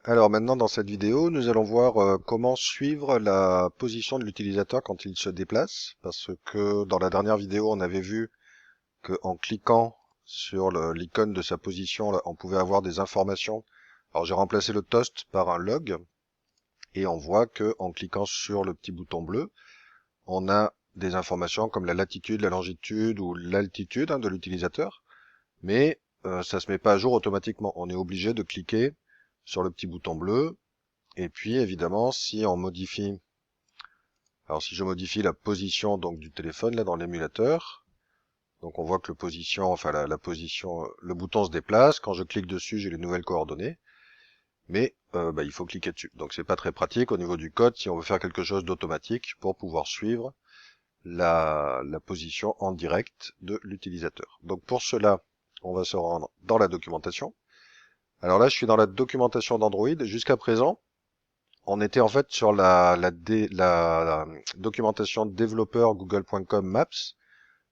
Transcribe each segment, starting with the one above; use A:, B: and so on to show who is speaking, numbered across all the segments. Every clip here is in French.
A: Alors maintenant dans cette vidéo, nous allons voir comment suivre la position de l'utilisateur quand il se déplace, parce que dans la dernière vidéo, on avait vu qu'en cliquant sur l'icône de sa position, là, on pouvait avoir des informations. Alors j'ai remplacé le toast par un log, et on voit que en cliquant sur le petit bouton bleu, on a des informations comme la latitude, la longitude ou l'altitude de l'utilisateur, mais ça se met pas à jour automatiquement. On est obligé de cliquer sur le petit bouton bleu. Et puis évidemment, si on modifie, alors si je modifie la position donc du téléphone là dans l'émulateur, donc on voit que la position, le bouton se déplace. Quand je clique dessus, j'ai les nouvelles coordonnées, mais il faut cliquer dessus. Donc c'est pas très pratique au niveau du code si on veut faire quelque chose d'automatique pour pouvoir suivre la position en direct de l'utilisateur. Donc pour cela, on va se rendre dans la documentation. Alors là, je suis dans la documentation d'Android. Jusqu'à présent, on était en fait sur la documentation développeur google.com Maps.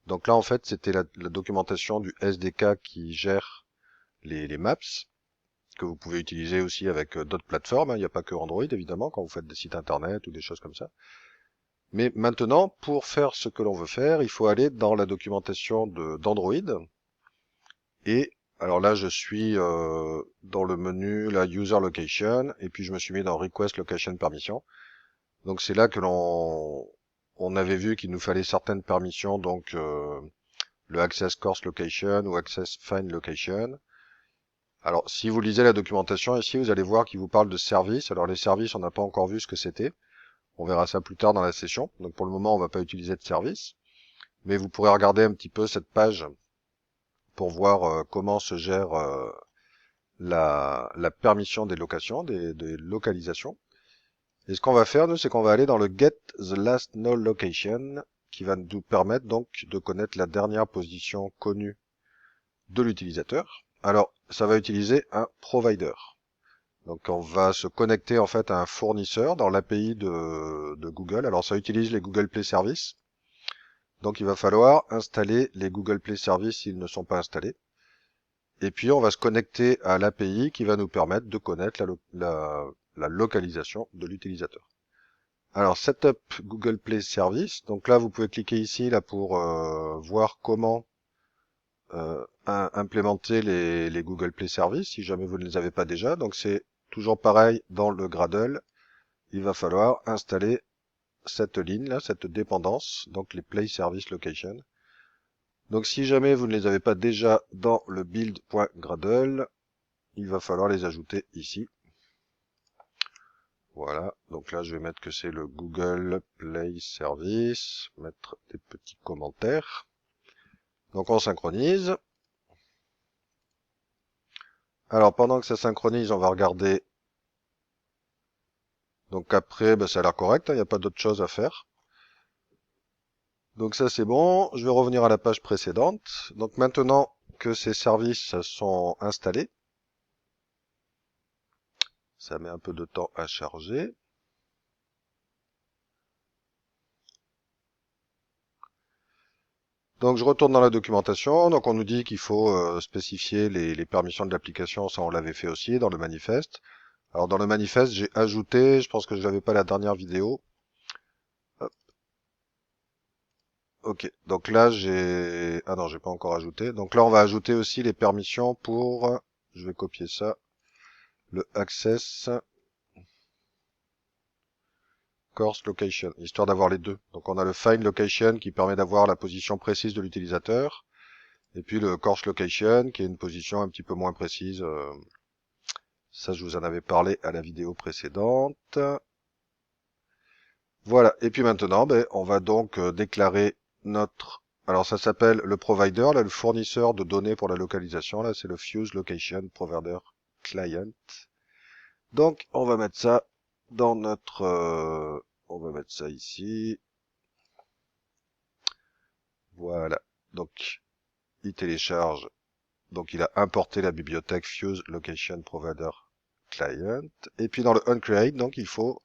A: Donc là, en fait, c'était la documentation du SDK qui gère les maps, que vous pouvez utiliser aussi avec d'autres plateformes. Il n'y a pas que Android, évidemment, quand vous faites des sites internet ou des choses comme ça. Mais maintenant, pour faire ce que l'on veut faire, il faut aller dans la documentation d'Android. Et alors là, je suis dans le menu, la User Location, et puis je me suis mis dans Request Location Permission. Donc c'est là que on avait vu qu'il nous fallait certaines permissions, donc le Access Course Location ou Access Find Location. Alors si vous lisez la documentation ici, vous allez voir qu'il vous parle de services. Alors les services, on n'a pas encore vu ce que c'était. On verra ça plus tard dans la session. Donc pour le moment, on va pas utiliser de service. Mais vous pourrez regarder un petit peu cette page pour voir comment se gère la permission des locations, des localisations. Et ce qu'on va faire, nous, c'est qu'on va aller dans le Get the Last Null Location, qui va nous permettre donc de connaître la dernière position connue de l'utilisateur. Alors, ça va utiliser un provider. Donc, on va se connecter en fait à un fournisseur dans l'API de Google. Alors, ça utilise les Google Play Services. Donc, il va falloir installer les Google Play Services s'ils ne sont pas installés. Et puis, on va se connecter à l'API qui va nous permettre de connaître la localisation de l'utilisateur. Alors, Setup Google Play Service. Donc là, vous pouvez cliquer ici là pour voir comment implémenter les Google Play Service si jamais vous ne les avez pas déjà. Donc c'est toujours pareil dans le Gradle. Il va falloir installer cette ligne là, cette dépendance, donc les Play Service Location. Donc si jamais vous ne les avez pas déjà dans le build.gradle, il va falloir les ajouter ici. Voilà, donc là je vais mettre que c'est le Google Play Service, mettre des petits commentaires. Donc on synchronise. Alors pendant que ça synchronise, on va regarder. Donc après, ça a l'air correct, il n'y a pas d'autre chose à faire. Donc ça c'est bon, je vais revenir à la page précédente. Donc maintenant que ces services sont installés, ça met un peu de temps à charger. Donc je retourne dans la documentation, donc on nous dit qu'il faut spécifier les permissions de l'application, ça on l'avait fait aussi dans le manifeste. Alors dans le manifeste, j'ai ajouté, je pense que je l'avais pas la dernière vidéo. Hop. Ok, donc là j'ai... Ah non, j'ai pas encore ajouté. Donc là on va ajouter aussi les permissions pour... Je vais copier ça. Le Access Course Location, histoire d'avoir les deux. Donc on a le Find Location qui permet d'avoir la position précise de l'utilisateur. Et puis le Course Location qui est une position un petit peu moins précise. Ça, je vous en avais parlé à la vidéo précédente. Voilà. Et puis maintenant, on va donc déclarer notre... Alors ça s'appelle le provider, là, le fournisseur de données pour la localisation. Là, c'est le Fuse Location Provider Client. Donc, on va mettre ça dans notre... on va mettre ça ici. Voilà. Donc, il télécharge. Donc, il a importé la bibliothèque Fuse Location Provider Client. Et puis dans le onCreate, donc il faut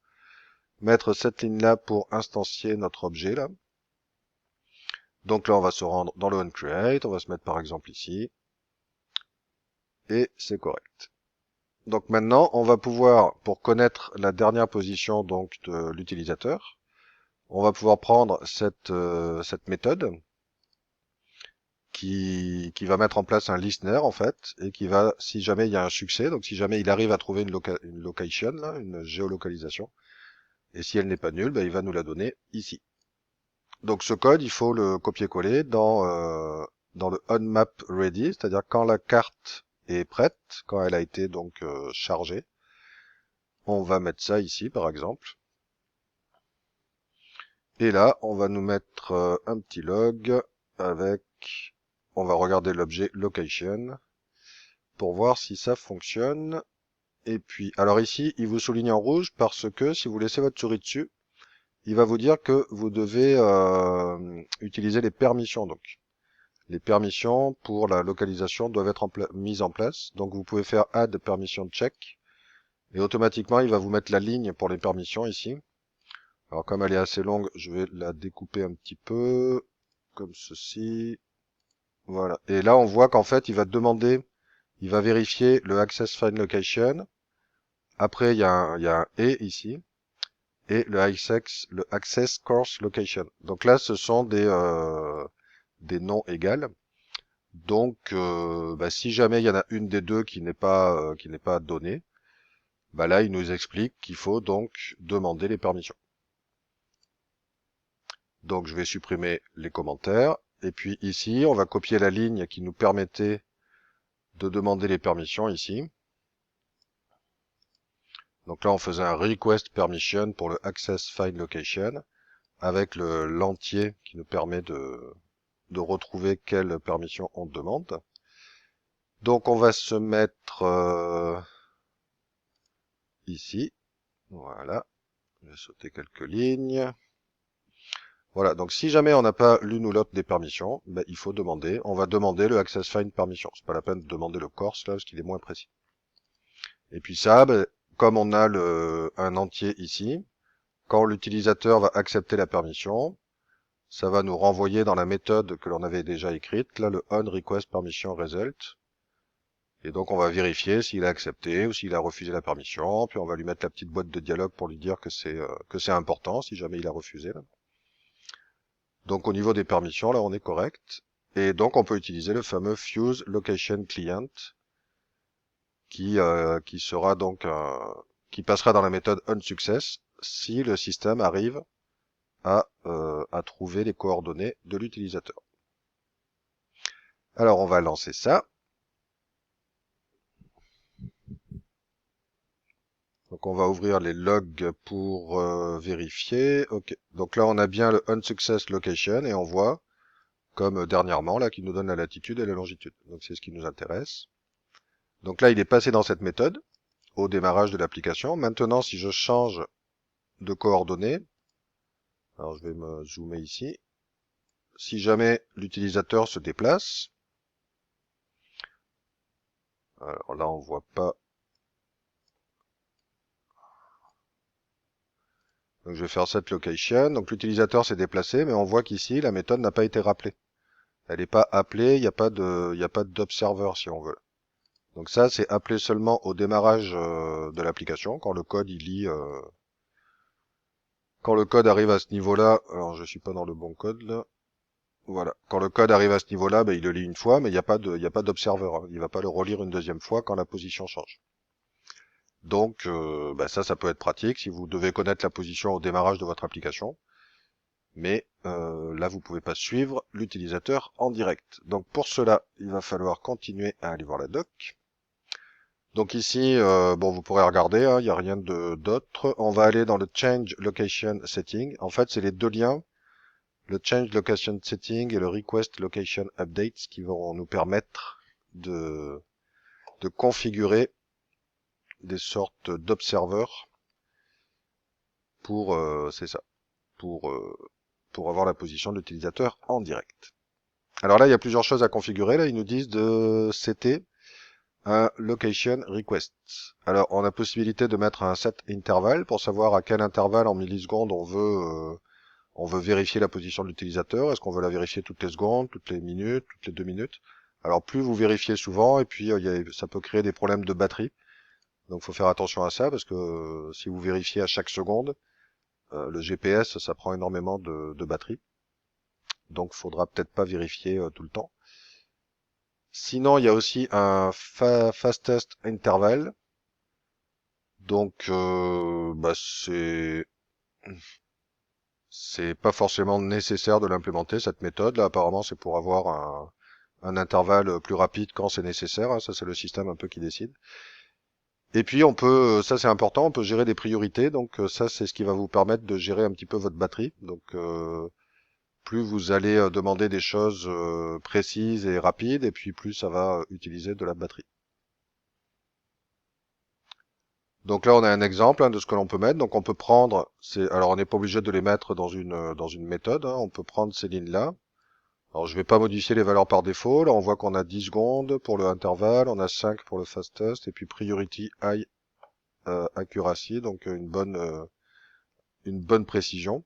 A: mettre cette ligne-là pour instancier notre objet là. Donc là, on va se rendre dans le onCreate, on va se mettre par exemple ici, et c'est correct. Donc maintenant, on va pouvoir, pour connaître la dernière position donc de l'utilisateur, on va pouvoir prendre cette méthode qui va mettre en place un listener en fait, et qui va, si jamais il y a un succès, donc si jamais il arrive à trouver une location, là, une géolocalisation, et si elle n'est pas nulle, ben, il va nous la donner ici. Donc ce code, il faut le copier-coller dans le onMapReady, c'est-à-dire quand la carte est prête, quand elle a été donc chargée. On va mettre ça ici par exemple. Et là, on va nous mettre un petit log avec, on va regarder l'objet location pour voir si ça fonctionne. Et puis, alors ici, il vous souligne en rouge parce que si vous laissez votre souris dessus, il va vous dire que vous devez utiliser les permissions. Donc, les permissions pour la localisation doivent être mises en place. Donc, vous pouvez faire add permission check et automatiquement, il va vous mettre la ligne pour les permissions ici. Alors, comme elle est assez longue, je vais la découper un petit peu comme ceci. Voilà. Et là, on voit qu'en fait, il va demander, il va vérifier le access find location. Après, il y a un et ici. Et le access course location. Donc là, ce sont des noms égales. Donc, bah, si jamais il y en a une des deux qui n'est pas donnée, bah là, il nous explique qu'il faut donc demander les permissions. Donc, je vais supprimer les commentaires. Et puis ici, on va copier la ligne qui nous permettait de demander les permissions ici. Donc là, on faisait un request permission pour le access find location avec l'entier qui nous permet de retrouver quelle permission on demande. Donc on va se mettre ici. Voilà. Je vais sauter quelques lignes. Voilà. Donc si jamais on n'a pas l'une ou l'autre des permissions, ben, il faut demander. On va demander le access find permission. C'est pas la peine de demander le course là parce qu'il est moins précis. Et puis ça, ben, comme on a un entier ici, quand l'utilisateur va accepter la permission, ça va nous renvoyer dans la méthode que l'on avait déjà écrite, là le onRequestPermissionResult. Et donc on va vérifier s'il a accepté ou s'il a refusé la permission, puis on va lui mettre la petite boîte de dialogue pour lui dire que c'est important si jamais il a refusé. Là. Donc au niveau des permissions, là on est correct. Et donc on peut utiliser le fameux Fuse Location Client qui sera donc qui passera dans la méthode onSuccess si le système arrive à trouver les coordonnées de l'utilisateur. Alors on va lancer ça. Donc on va ouvrir les logs pour vérifier. Ok. Donc là on a bien le unsuccess location et on voit, comme dernièrement, là, qui nous donne la latitude et la longitude. Donc c'est ce qui nous intéresse. Donc là il est passé dans cette méthode au démarrage de l'application. Maintenant si je change de coordonnées, alors je vais me zoomer ici. Si jamais l'utilisateur se déplace, alors là on voit pas. Donc je vais faire cette location. Donc l'utilisateur s'est déplacé, mais on voit qu'ici la méthode n'a pas été rappelée. Elle n'est pas appelée, il n'y a pas d'observer si on veut. Donc ça, c'est appelé seulement au démarrage de l'application, quand le code il lit, quand le code arrive à ce niveau-là. Alors je suis pas dans le bon code là. Voilà. Quand le code arrive à ce niveau-là, ben, il le lit une fois, mais il n'y a pas d'observer. Hein. Il va pas le relire une deuxième fois quand la position change. Donc ben ça peut être pratique si vous devez connaître la position au démarrage de votre application. Mais là, vous pouvez pas suivre l'utilisateur en direct. Donc pour cela, il va falloir continuer à aller voir la doc. Donc ici, bon, vous pourrez regarder, hein, il n'y a rien d'autre. On va aller dans le Change Location Setting. En fait, c'est les deux liens, le Change Location Setting et le Request Location Updates qui vont nous permettre de configurer des sortes d'observeurs pour, c'est ça, pour avoir la position de l'utilisateur en direct. Alors là, il y a plusieurs choses à configurer. Là, ils nous disent de setter un location request. Alors, on a possibilité de mettre un set interval pour savoir à quel intervalle en millisecondes on veut vérifier la position de l'utilisateur. Est-ce qu'on veut la vérifier toutes les secondes, toutes les minutes, toutes les 2 minutes? Alors, plus vous vérifiez souvent, et puis ça peut créer des problèmes de batterie. Donc faut faire attention à ça parce que si vous vérifiez à chaque seconde, le GPS ça prend énormément de batterie. Donc faudra peut-être pas vérifier tout le temps. Sinon il y a aussi un fastest interval. Donc bah, c'est pas forcément nécessaire de l'implémenter cette méthode. Là apparemment c'est pour avoir un intervalle plus rapide quand c'est nécessaire, hein. Ça c'est le système un peu qui décide. Et puis on peut, ça c'est important, on peut gérer des priorités. Donc ça c'est ce qui va vous permettre de gérer un petit peu votre batterie. Donc plus vous allez demander des choses précises et rapides, et puis plus ça va utiliser de la batterie. Donc là on a un exemple, hein, de ce que l'on peut mettre. Donc on peut prendre, alors on n'est pas obligé de les mettre dans une méthode, hein. On peut prendre ces lignes-là. Alors je vais pas modifier les valeurs par défaut. Là on voit qu'on a 10 secondes pour le intervalle, on a 5 pour le fastest, et puis priority high accuracy, donc une bonne précision.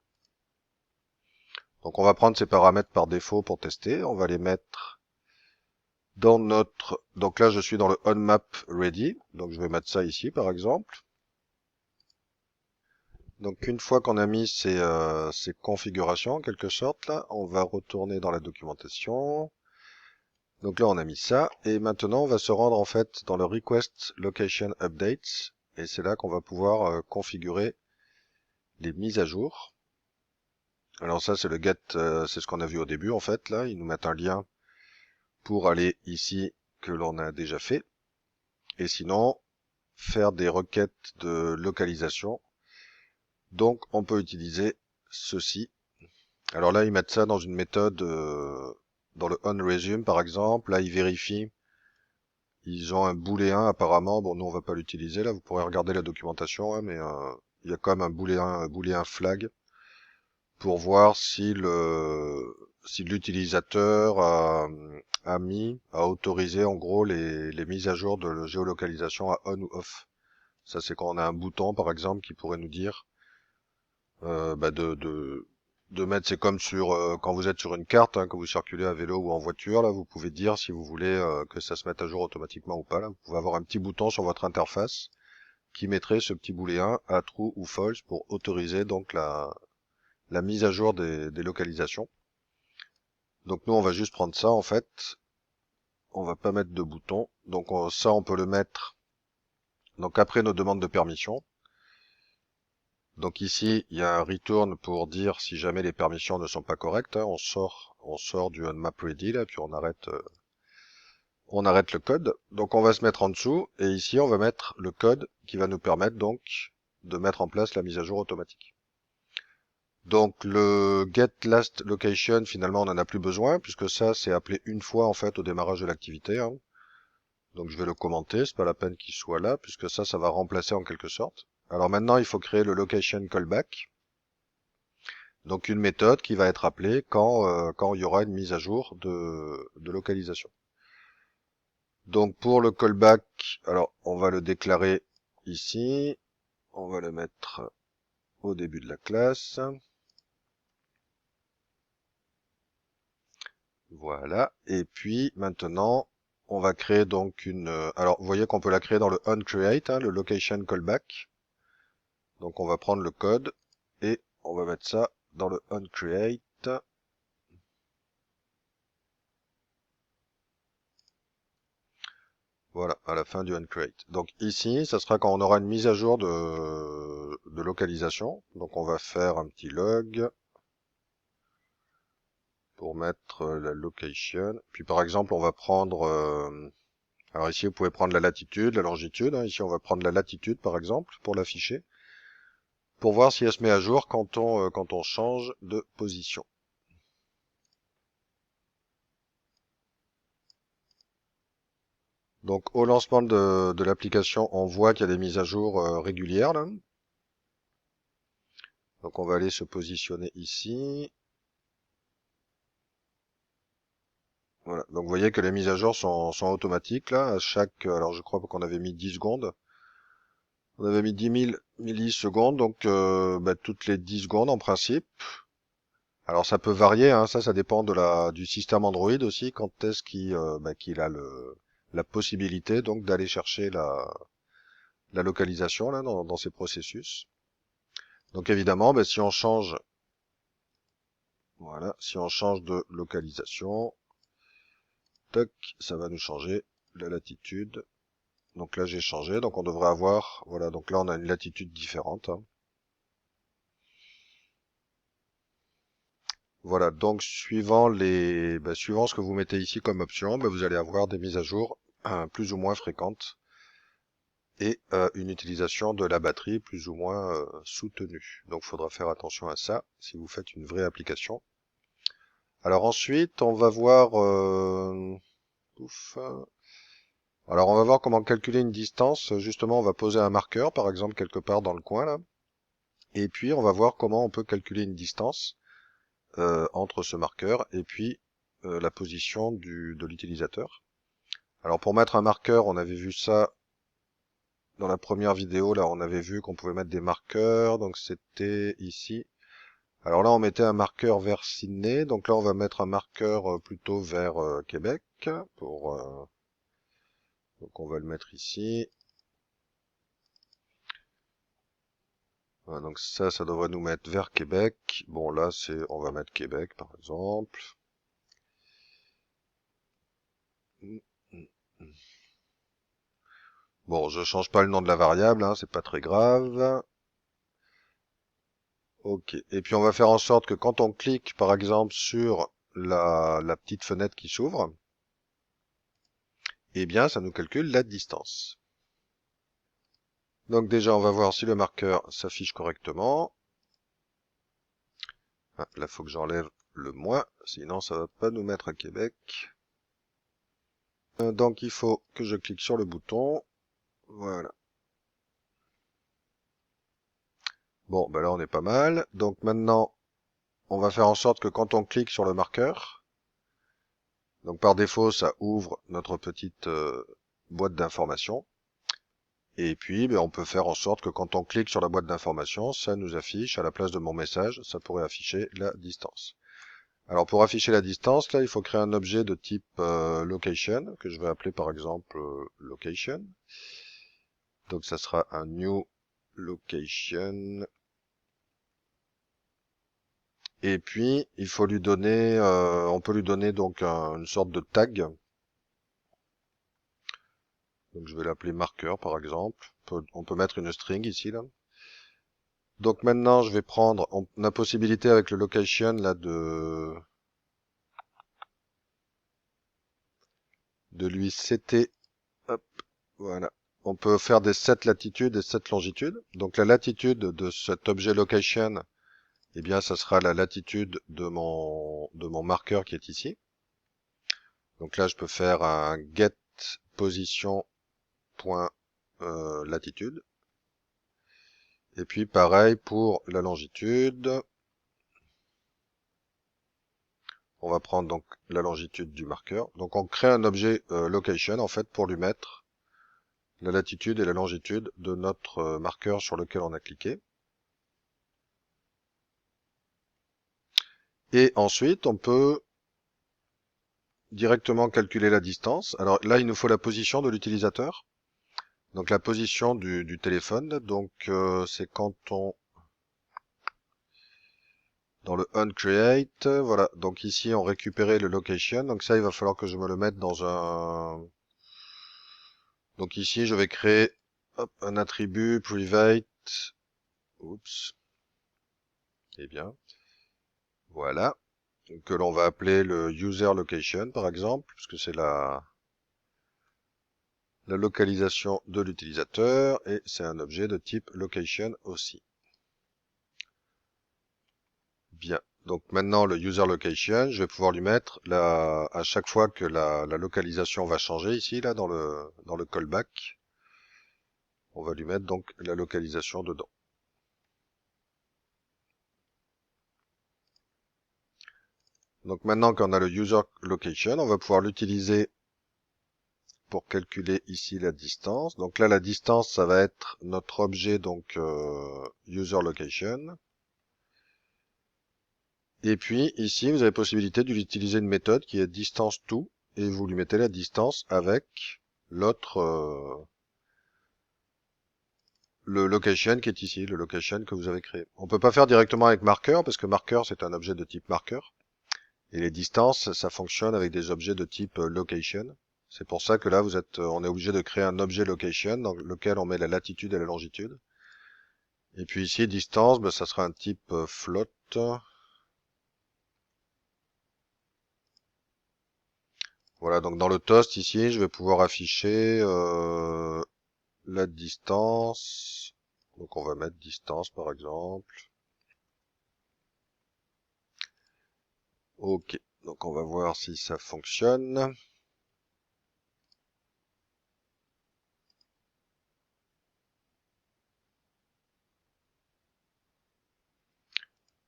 A: Donc on va prendre ces paramètres par défaut pour tester. On va les mettre dans notre... Donc là je suis dans le onMap ready. Donc je vais mettre ça ici par exemple. Donc une fois qu'on a mis ces configurations en quelque sorte, là, on va retourner dans la documentation. Donc là on a mis ça. Et maintenant on va se rendre en fait dans le request location updates. Et c'est là qu'on va pouvoir configurer les mises à jour. Alors ça c'est le get, c'est ce qu'on a vu au début en fait. Là ils nous mettent un lien pour aller ici que l'on a déjà fait. Et sinon, faire des requêtes de localisation. Donc, on peut utiliser ceci. Alors là, ils mettent ça dans une méthode, dans le onResume par exemple. Là, ils vérifient. Ils ont un booléen apparemment. Bon, nous, on va pas l'utiliser. Là, vous pourrez regarder la documentation, hein, mais il y a quand même un booléen flag pour voir si si l'utilisateur a autorisé en gros les mises à jour de géolocalisation à on ou off. Ça c'est quand on a un bouton par exemple qui pourrait nous dire bah, de mettre, c'est comme sur quand vous êtes sur une carte, hein, quand vous circulez à vélo ou en voiture, là vous pouvez dire si vous voulez que ça se mette à jour automatiquement ou pas. Là, vous pouvez avoir un petit bouton sur votre interface qui mettrait ce petit booléen à true ou false pour autoriser donc la mise à jour des localisations. Donc nous on va juste prendre ça en fait, on va pas mettre de bouton, donc ça on peut le mettre donc après nos demandes de permission. Donc ici il y a un return pour dire si jamais les permissions ne sont pas correctes, hein. On sort du onMap ready là, puis on arrête le code. Donc on va se mettre en dessous et ici on va mettre le code qui va nous permettre donc de mettre en place la mise à jour automatique. Donc le get last location, finalement on n'en a plus besoin puisque ça c'est appelé une fois en fait au démarrage de l'activité, hein. Donc je vais le commenter, c'est pas la peine qu'il soit là puisque ça va remplacer en quelque sorte. Alors maintenant il faut créer le location callback. Donc une méthode qui va être appelée quand il y aura une mise à jour de localisation. Donc pour le callback, alors on va le déclarer ici, on va le mettre au début de la classe. Voilà. Et puis maintenant, on va créer donc une... alors, vous voyez qu'on peut la créer dans le onCreate, hein, le location callback. Donc, on va prendre le code et on va mettre ça dans le onCreate. Voilà, à la fin du onCreate. Donc ici, ça sera quand on aura une mise à jour de localisation. Donc, on va faire un petit log pour mettre la location. Puis, par exemple, on va prendre... alors ici, vous pouvez prendre la latitude, la longitude, hein. Ici, on va prendre la latitude, par exemple, pour l'afficher, pour voir si elle se met à jour quand on change de position. Donc, au lancement de l'application, on voit qu'il y a des mises à jour régulières, là. Donc, on va aller se positionner ici. Voilà. Donc, vous voyez que les mises à jour sont automatiques, là, à chaque... Alors, je crois qu'on avait mis 10 secondes. On avait mis 10 000 millisecondes, donc bah, toutes les 10 secondes en principe. Alors ça peut varier, hein, ça dépend du système Android aussi, quand est-ce qu'il a la possibilité donc d'aller chercher la localisation là dans ces processus. Donc évidemment, ben, si on change, voilà, si on change de localisation, toc, ça va nous changer la latitude. Donc là j'ai changé, donc on devrait avoir, voilà, donc là on a une latitude différente, hein. Voilà, donc suivant ce que vous mettez ici comme option, ben, vous allez avoir des mises à jour plus ou moins fréquentes et une utilisation de la batterie plus ou moins soutenue. Donc il faudra faire attention à ça si vous faites une vraie application. Alors ensuite, on va voir ouf, alors on va voir comment calculer une distance. Justement, on va poser un marqueur, par exemple, quelque part dans le coin là. Et puis on va voir comment on peut calculer une distance entre ce marqueur et puis la position de l'utilisateur. Alors pour mettre un marqueur, on avait vu ça dans la première vidéo, là on avait vu qu'on pouvait mettre des marqueurs, donc c'était ici. Alors là on mettait un marqueur vers Sydney, donc là on va mettre un marqueur plutôt vers Québec, donc on va le mettre ici. Voilà, donc ça devrait nous mettre vers Québec. Bon là on va mettre Québec par exemple. Bon, je change pas le nom de la variable, hein, c'est pas très grave. Ok. Et puis on va faire en sorte que quand on clique, par exemple, sur la petite fenêtre qui s'ouvre, eh bien, ça nous calcule la distance. Donc déjà, on va voir si le marqueur s'affiche correctement. Ah, là, faut que j'enlève le moins, sinon ça va pas nous mettre à Québec. Donc il faut que je clique sur le bouton. Voilà. Bon, ben là, on est pas mal. Donc maintenant, on va faire en sorte que quand on clique sur le marqueur, donc par défaut, ça ouvre notre petite boîte d'informations. Et puis, ben, on peut faire en sorte que quand on clique sur la boîte d'informations, ça nous affiche, à la place de mon message, ça pourrait afficher la distance. Alors pour afficher la distance, là, il faut créer un objet de type location, que je vais appeler par exemple location. Donc ça sera un new location. Et puis, il faut lui donner, on peut lui donner donc une sorte de tag. Donc je vais l'appeler marqueur par exemple. On peut mettre une string ici là. Donc maintenant je vais prendre, on a possibilité avec le location là de lui setter, hop, voilà. On peut faire des set latitudes et set longitudes. Donc la latitude de cet objet location, eh bien ça sera la latitude de mon marqueur qui est ici. Donc là je peux faire un get position point latitude. Et puis pareil pour la longitude. On va prendre donc la longitude du marqueur. Donc on crée un objet location en fait pour lui mettre la latitude et la longitude de notre marqueur sur lequel on a cliqué. Et ensuite on peut directement calculer la distance. Alors là il nous faut la position de l'utilisateur. Donc la position du téléphone. Donc c'est quand on dans le onCreate, voilà. Donc ici on récupérait le location. Donc ça il va falloir que je me le mette dans un. Donc ici je vais créer hop, un attribut private. Oups. Eh bien, voilà. Que l'on va appeler le user location par exemple, puisque c'est la localisation de l'utilisateur et c'est un objet de type location aussi. Bien. Donc maintenant le user location, je vais pouvoir lui mettre à chaque fois que la localisation va changer ici là dans le callback, on va lui mettre donc la localisation dedans. Donc maintenant qu'on a le user location, on va pouvoir l'utiliser pour calculer ici la distance. Donc là la distance ça va être notre objet donc user location. Et puis ici vous avez possibilité d'utiliser une méthode qui est distance to et vous lui mettez la distance avec l'autre le location qui est ici, le location que vous avez créé. On peut pas faire directement avec marqueur parce que marqueur c'est un objet de type marqueur. Et les distances, ça fonctionne avec des objets de type location. C'est pour ça que là, on est obligé de créer un objet location dans lequel on met la latitude et la longitude. Et puis ici, distance, ben, ça sera un type float. Voilà, donc dans le toast ici, je vais pouvoir afficher la distance. Donc on va mettre distance par exemple. Ok, donc on va voir si ça fonctionne.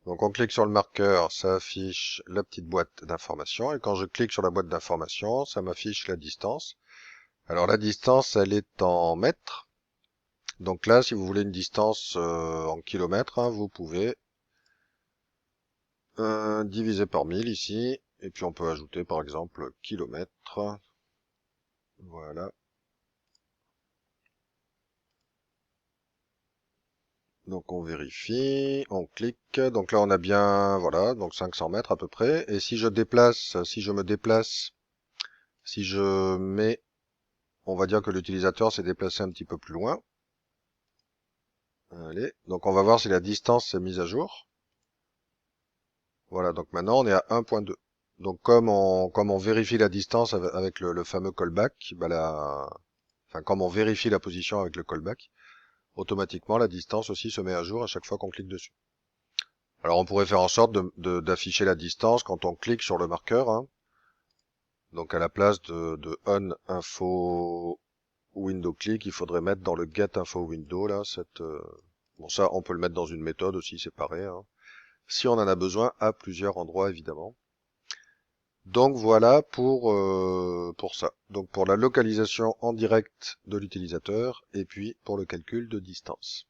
A: Donc on clique sur le marqueur, ça affiche la petite boîte d'information. Et quand je clique sur la boîte d'information, ça m'affiche la distance. Alors la distance, elle est en mètres. Donc là, si vous voulez une distance en kilomètres, hein, vous pouvez diviser par 1000 ici. Et puis on peut ajouter par exemple kilomètres. Voilà. Donc on vérifie, on clique. Donc là on a bien, voilà, donc 500 mètres à peu près. Et si je me déplace, si je mets, on va dire que l'utilisateur s'est déplacé un petit peu plus loin. Allez, donc on va voir si la distance s'est mise à jour. Voilà, donc maintenant on est à 1.2. Donc comme on vérifie la distance avec le fameux callback, bah enfin comme on vérifie la position avec le callback, automatiquement la distance aussi se met à jour à chaque fois qu'on clique dessus. Alors on pourrait faire en sorte d'afficher la distance quand on clique sur le marqueur, hein. Donc à la place de on info window click, il faudrait mettre dans le get info window là bon ça on peut le mettre dans une méthode aussi séparée, hein, si on en a besoin à plusieurs endroits évidemment. Donc voilà pour ça. Donc pour la localisation en direct de l'utilisateur et puis pour le calcul de distance.